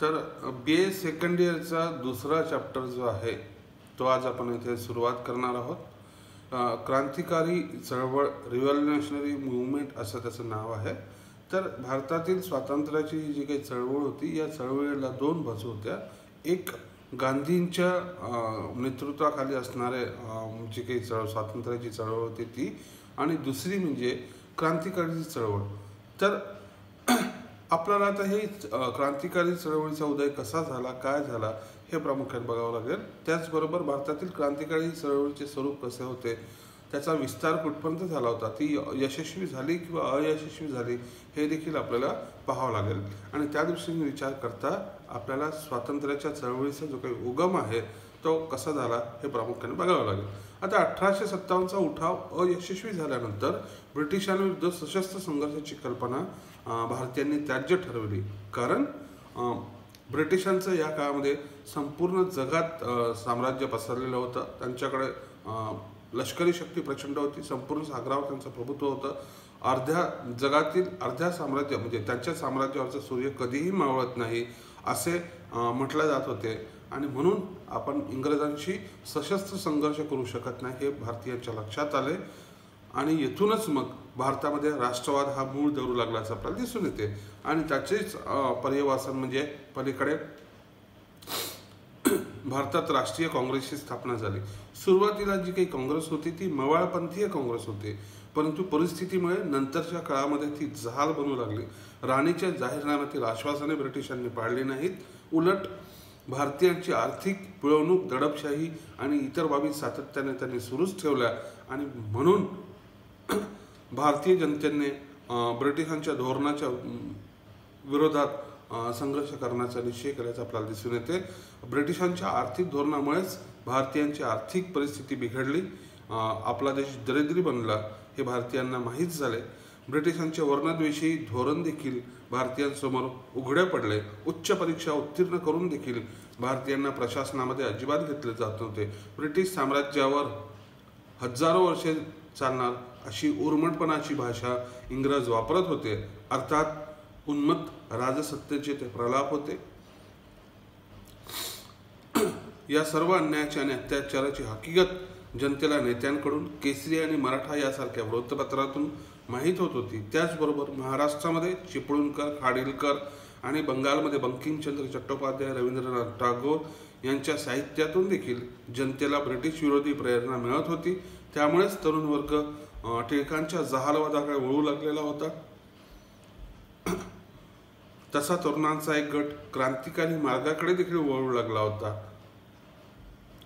तर BA second इयरचा दुसरा chapter जो आहे तो आज आपण इथे सुरुवात करणार आहोत. क्रांतिकारी चळवळ, रिव्हॉल्युशनरी मूवमेंट असं त्याचं नाव आहे. तर भारतातील स्वातंत्र्याची जी काही चळवळ होती, या चळवळीला दोन बाजू होत्या. एक गांधींच्या नेतृत्वाखाली असणारे जी काही स्वातंत्र्याची चळवळ होती ती, आणि दुसरी म्हणजे क्रांतिकारी चळवळ. तर आपल्याला आता हे क्रांतिकारी चळवळीचा उदय कसा झाला, काय झाला हे प्रामुख्याने बघावं लागेल. त्याचबरोबर भारतातील क्रांतिकारी चळवळीचे स्वरूप कसे होते, त्याचा विस्तार कुठपर्यंत झाला होता, ती यशस्वी झाली किंवा अयशस्वी झाली हे देखील आपल्याला पाहावं लागेल. आणि त्या दृष्टीने विचार करता आपल्याला स्वातंत्र्याच्या चळवळीचा जो काही उगम आहे तो कसा झाला हे प्रामुख्याने बघावं लागेल. आता 1857चा उठाव अयशस्वी झाल्यानंतर ब्रिटिशांविरुद्ध सशस्त्र संघर्षाची कल्पना भारतीयांनी त्याज्य ठरवली. कारण ब्रिटिशांचं या काळामध्ये संपूर्ण जगात साम्राज्य पसरलेलं होतं. त्यांच्याकडे लष्करी शक्ती प्रचंड होती. संपूर्ण सागरावर त्यांचं प्रभुत्व होतं. जगातील अर्ध्या साम्राज्य म्हणजे त्यांच्या साम्राज्यावरचा सूर्य कधीही मावळत नाही असे म्हटले जात होते. आणि म्हणून आपण इंग्रजांशी सशस्त्र संघर्ष करू शकत नाही हे भारतीयांच्या लक्षात आले. आणि येथूनच मग भारतामध्ये राष्ट्रवाद हा मूळ धरू लागल्याचं आपल्याला दिसून येते. आणि त्याचेच पर्यवसान म्हणजे पलीकडे भारतात राष्ट्रीय काँग्रेसची स्थापना झाली. सुरुवातीला जी काही काँग्रेस होती ती मवाळपंथीय काँग्रेस होती, परंतु परिस्थितीमुळे नंतरच्या काळामध्ये ती जहाल बनू लागली. राणीच्या जाहीरनाम्यातील आश्वासने ब्रिटिशांनी पाळली नाहीत. उलट भारतीयांची आर्थिक पिळवणूक, दडपशाही आणि इतर बाबी सातत्याने त्यांनी सुरूच ठेवल्या. आणि म्हणून भारतीय जनतेने ब्रिटिशांच्या धोरणाच्या विरोधात संघर्ष करण्याचा निश्चय केल्याचं आपल्याला दिसून येते. ब्रिटिशांच्या आर्थिक धोरणामुळेच भारतीयांची आर्थिक परिस्थिती बिघडली. आपला देश दरिद्री बनला हे भारतीयांना माहीत झाले. ब्रिटिशांचे वर्णद्वेषी धोरण देखील भारतीयांसमोर उघडे पडले. उच्च परीक्षा उत्तीर्ण करून देखील भारतीयांना प्रशासनामध्ये अजिबात घेतले जात नव्हते. ब्रिटिश साम्राज्यावर हजारो वर्षे चालणार अशी उर्मटपणाची भाषा इंग्रज वापरत होते. अर्थात उन्मत्त राजसत्तेचे ते प्रलाप होते. या सर्व अन्यायाची आणि अत्याचाराची हकीकत जनतेला नेत्यांकडून, केसरी आणि मराठा यासारख्या वृत्तपत्रातून माहीत होत होती. त्याचबरोबर महाराष्ट्रामध्ये चिपळूणकर, खाडिलकर आणि बंगालमध्ये बंकिमचंद्र चट्टोपाध्याय, रवींद्रनाथ टागोर यांच्या साहित्यातून देखील जनतेला ब्रिटिश विरोधी प्रेरणा मिळत होती. त्यामुळेच तरुण वर्ग टिळकांच्या जहालवादाकडे वळू लागलेला होता. तसा तरुणांचा एक गट क्रांतिकारी मार्गाकडे देखील वळू लागला होता.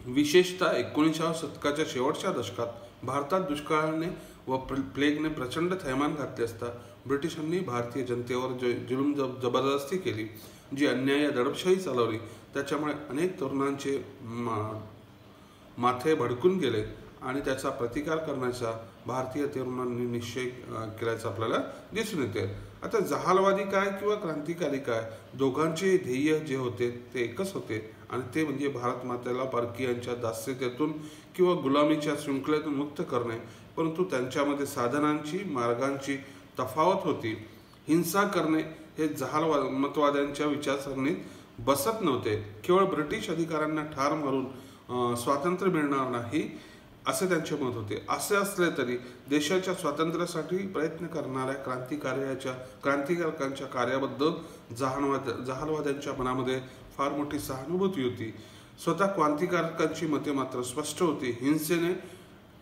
विशेषतः 19व्या शतकाच्या शेवटच्या दशकात भारतात दुष्काळाने व प्लेगने प्रचंड थैमान घातले असता ब्रिटिशांनी भारतीय जनतेवर जुलूम जबरदस्ती केली, जी अन्याय दडपशाही चालवली. त्याच्यामुळे अनेक तरुणांचे माथे भडकून गेले आणि त्याचा प्रतिकार करण्याचा भारतीय तरुणांनी निश्चय केल्याचं आपल्याला दिसून येते. आता जहालवादी काय किंवा क्रांतिकारी काय, दोघांचे ध्येय जे होते ते एकच होते, आणि ते म्हणजे भारत मातेला परकीयांच्या दास्यतेतून किंवा गुलामीच्या शृंखलेतून मुक्त करणे. परंतु त्यांच्यामध्ये साधनांची, मार्गांची तफावत होती. हिंसा करणे हे जहालमतवाद्यांच्या विचारसरणीत बसत नव्हते. केवळ ब्रिटिश अधिकाऱ्यांना ठार मारून स्वातंत्र्य मिळणार नाही असे त्यांचे मत होते. असे असले तरी देशाच्या स्वातंत्र्यासाठी प्रयत्न करणाऱ्या क्रांतिकारकांच्या कार्याबद्दल जहालवाद्यांच्या मनामध्ये फार मोठी सहानुभूती होती. स्वतः क्रांतिकारकांची मते मात्र स्पष्ट होती. हिंसेने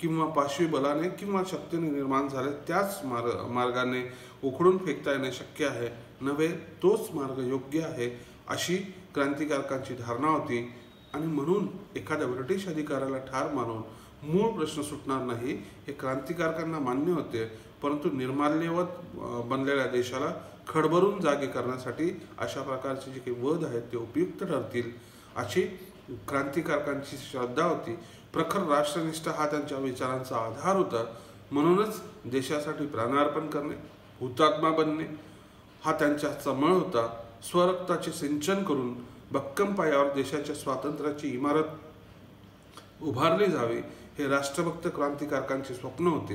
किंवा पाशवी बलाने किंवा शक्तीने निर्माण झाले त्याच मार्गाने उखडून फेकता येणे शक्य आहे नव्हे, तोच मार्ग योग्य आहे अशी क्रांतिकारकांची धारणा होती. आणि म्हणून एखाद्या ब्रिटिश अधिकाऱ्याला ठार मारून मूळ प्रश्न सुटणार नाही हे क्रांतिकारकांना मान्य होते. परंतु निर्माल्यवत बनलेल्या देशाला खडबरून जागे करण्यासाठी अशा प्रकारचे जे काही वध आहेत ते उपयुक्त ठरतील अशी क्रांतिकारकांची श्रद्धा होती. प्रखर राष्ट्रनिष्ठा हा त्यांच्या विचारांचा आधार होता. म्हणूनच देशासाठी प्राणार्पण करणे, हुतात्मा बनणे हा त्यांच्या मळ होता. स्वरक्ताचे सिंचन करून भक्कम पायावर देशाच्या स्वातंत्र्याची इमारत उभारली जावी हे राष्ट्रभक्त क्रांतिकारकांचे स्वप्न होते.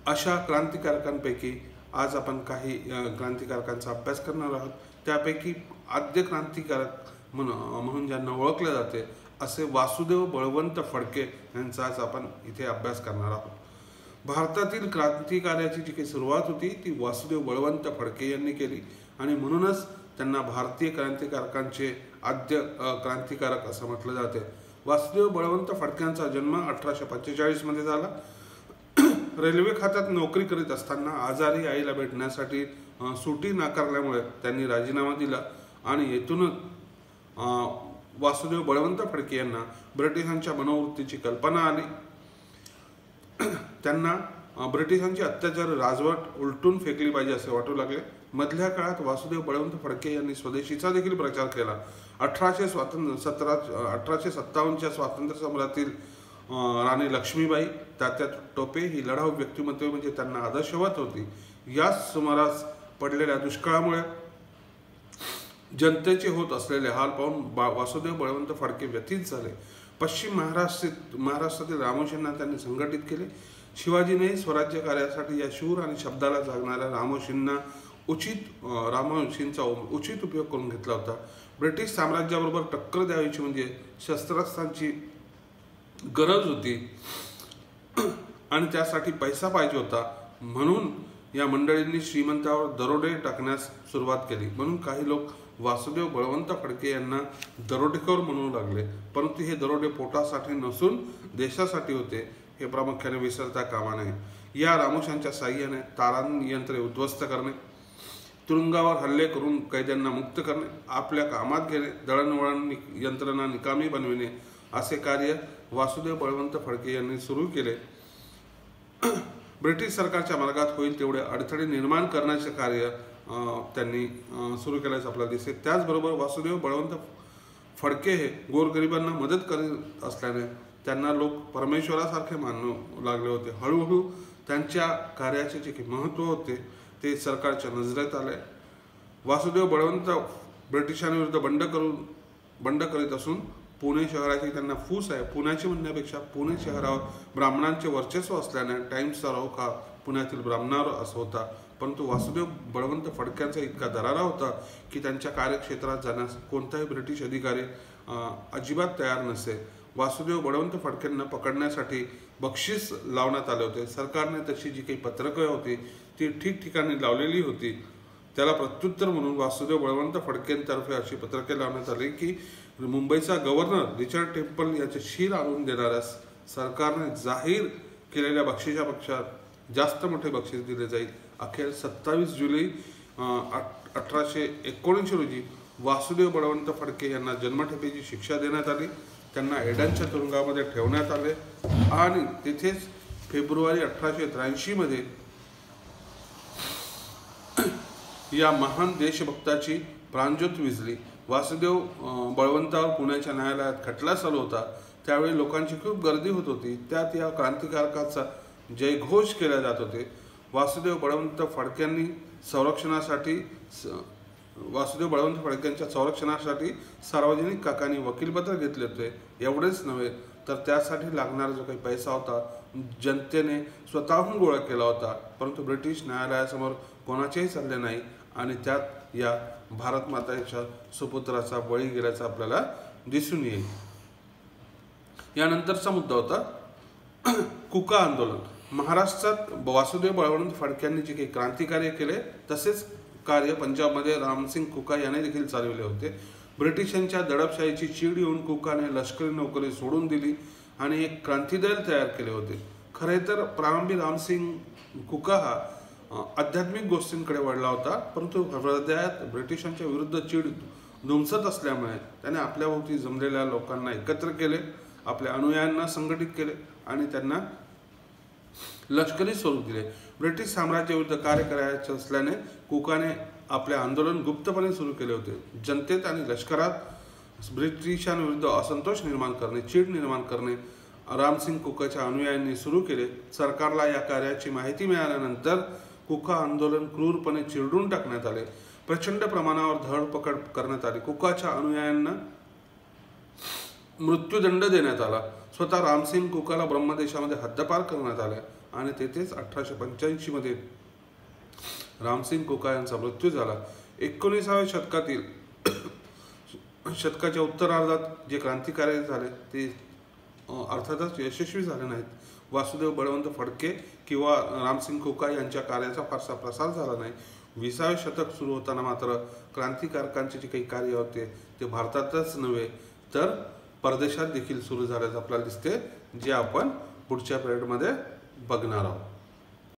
अशा क्रांतिकारकांपैकी आज आपण काही क्रांतिकारकांचा अभ्यास करणार आहोत। त्यापैकी आद्य क्रांतिकारक म्हणून ज्यांना ओळखले जाते असे वासुदेव बळवंत फडके यांचा आज आपण इथे अभ्यास करणार आहोत। भारतातील क्रांतिकार्याची जी काही सुरुवात होती ती वासुदेव बळवंत फडके यांनी केली आणि म्हणूनच त्यांना भारतीय क्रांतिकारकांचे आद्य क्रांतिकारक असं म्हटलं जाते। वासुदेव बळवंत फडक्यांचा जन्म 1845 मध्ये झाला। रेल्वे खात्यात नोकरी करीत असताना आजारी आईला भेटण्यासाठी सुट्टी नाकारल्यामुळे त्यांनी राजीनामा दिला आणि येथूनच वासुदेव बळवंत फडके यांना ब्रिटिशांच्या मनोवृत्तीची कल्पना आली। त्यांना ब्रिटिशांची अत्याचार राजवट उलटून फेकली पाहिजे असे वाटू लागले। मधल्या काळात वासुदेव बळवंत फडके यांनी स्वदेशीचा देखील प्रचार केला। 1857च्या स्वातंत्र्य समरातील राणी लक्ष्मीबाई, तात्या टोपे ही लढाऊ व्यक्तिमत्वे म्हणजे त्यांना आदर्शवत होती। याच सुमारास पडलेल्या दुष्काळामुळे जनतेचे होत असलेले हाल पाहून वासुदेव बळवंत फडके व्यथित झाले। पश्चिम महाराष्ट्रातील रामोशींना त्यांनी संघटित केले। शिवाजीने स्वराज्य कार्यासाठी या शूर आणि शब्दाला जागणाऱ्या रामोशींचा उचित उपयोग करून घेतला होता। ब्रिटिश साम्राज्याबरोबर टक्कर द्यायची म्हणजे शस्त्रास्त्रांची गरज होती आणि त्यासाठी पैसा पाहिजे होता। म्हणून या मंडळींनी श्रीमंतावर दरोडे टाकण्यास सुरुवात केली। म्हणून काही लोक वासुदेव बळवंत फडके यांना दरोडेखोर म्हणू लागले, परंतु हे दरोडे पोटासाठी नसून देशासाठी होते हे प्रामुख्याने विसरता कामा नये। या रामोशांच्या साह्याने तारायंत्रे उद्ध्वस्त करणे, तुरुंगावर हल्ले करून कैद्यांना मुक्त करणे, आपल्या कामात घेणे, दळणवळण यंत्रणा निकामी बनविणे असे कार्य वासुदेव बळवंत फडके यांनी सुरू केले। ब्रिटिश सरकारच्या मार्गात होईल तेवढे अडथळे निर्माण करण्याचे कार्य त्यांनी सुरू केल्याचे आपल्याला दिसते। त्याचबरोबर वासुदेव बळवंत फडके हे गोरगरिबांना मदत करीत असल्याने त्यांना लोक परमेश्वरासारखे मानू लागले होते। हळूहळू त्यांच्या कार्याचे जे काही महत्त्व होते ते सरकारच्या नजरेत आले। वासुदेव बळवंत ब्रिटिशांविरुद्ध बंड करीत असून पुणे शहराची त्यांना फूस आहे। पुण्याची म्हणण्यापेक्षा पुणे शहरावर ब्राह्मणांचे वर्चस्व असल्याने टाइम्सचा रोख हा पुण्यातील ब्राह्मणावर असं होता। परंतु वासुदेव बळवंत फडक्यांचा इतका दरारा होता की त्यांच्या कार्यक्षेत्रात जाण्यास कोणताही ब्रिटिश अधिकारी अजिबात तयार नसे। वासुदेव बळवंत फडक्यांना पकडण्यासाठी बक्षीस लावण्यात आले होते। सरकारने तशी जी काही पत्रके होती ती ठिकठिकाणी लावलेली होती। त्याला प्रत्युत्तर म्हणून वासुदेव बळवंत फडकेंतर्फे अशी पत्रके लावण्यात आली की मुंबईचा गव्हर्नर रिचर्ड टेम्पल याचे शीर आणून देणाऱ्यास सरकारने जाहीर केलेल्या बक्षिसापेक्षा जास्त मोठे बक्षीस दिले जाईल। अखेर 27 जुलै 1879 रोजी वासुदेव बळवंत फडके यांना जन्मठेपेची शिक्षा देण्यात आली। त्यांना एडनच्या तुरुंगामध्ये ठेवण्यात आले आणि तिथेच फेब्रुवारी 1883 मध्ये या महान देशभक्ताची प्राणज्योत विझली। वासुदेव बळवंतावर पुण्याच्या न्यायालयात खटला चालू होता। त्यावेळी लोकांची खूप गर्दी होत होती। त्यात या क्रांतिकारकाचा जयघोष केले जात होते। वासुदेव बळवंत फडक्यांच्या संरक्षणासाठी सार्वजनिक काकांनी वकीलपत्र घेतले होते। एवढेच नव्हे तर त्यासाठी लागणारा जो काही पैसा होता जनतेने स्वतःहून गोळा केला होता, परंतु ब्रिटिश न्यायालयासमोर कोणाचेही चालले नाही आणि त्यात या भारत मातेच्या सुपुत्राचा बळी गेल्याचा आपल्याला दिसून येईल। यानंतरचा मुद्दा होता कुका आंदोलन। महाराष्ट्रात वासुदेव बळवंत फडक्यांनी जे काही क्रांतिकार्य केले तसेच कार्य पंजाबमध्ये रामसिंग कुका याने देखील चालविले होते। ब्रिटिशांच्या दडपशाहीची चीड येऊन कुकाने लष्करी नोकरी सोडून दिली आणि एक क्रांतिदल तयार केले होते। खरे तर प्रारंभी रामसिंग कुका हा आध्यात्मिक गोष्टींकडे वळला होता, परंतु हृदयात ब्रिटिशांच्या विरुद्ध चीड धुमसत असल्यामुळे त्याने आपल्याभोवती जमलेल्या लोकांना एकत्र केले, आपल्या अनुयायांना संघटित केले आणि त्यांना लष्करी स्वरूप दिले। ब्रिटिश साम्राज्याविरुद्ध कार्य करायचे असल्याने कुकाने आपले आंदोलन गुप्तपणे सुरू केले होते। जनतेत आणि लष्करात ब्रिटिशांविरुद्ध असंतोष निर्माण करणे, चीड निर्माण करणे रामसिंग कुकाच्या अनुयायांनी सुरू केले। सरकारला या कार्याची माहिती मिळाल्यानंतर कुका आंदोलन क्रूरपणे चिरडून टाकण्यात आले। प्रचंड प्रमाणावर धरपकड करण्यात आली। कुकाच्या अनुयायांना मृत्यूदंड देण्यात आला। स्वतः रामसिंग कुकाला ब्रह्मदेशामध्ये हद्दपार करण्यात आले आणि तेथेच 1885 मध्ये रामसिंग कोका यांचा मृत्यू झाला. 19व्या शतकाच्या उत्तरार्धात जे क्रांतिकारी झाले ते अर्थातच यशस्वी झाले नाहीत. वासुदेव बळवंत फडके किंवा रामसिंग कोका यांच्या कार्याचा फारसा प्रसार झाला नाही. 20व्या शतक सुरू होताना मात्र क्रांतिकारकांचे जे काही कार्य होते ते भारतातच नव्हे तर परदेशात देखील सुरू झाल्याचं आपल्याला दिसते, जे आपण पुढच्या पिरियडमध्ये बघणार आहोत.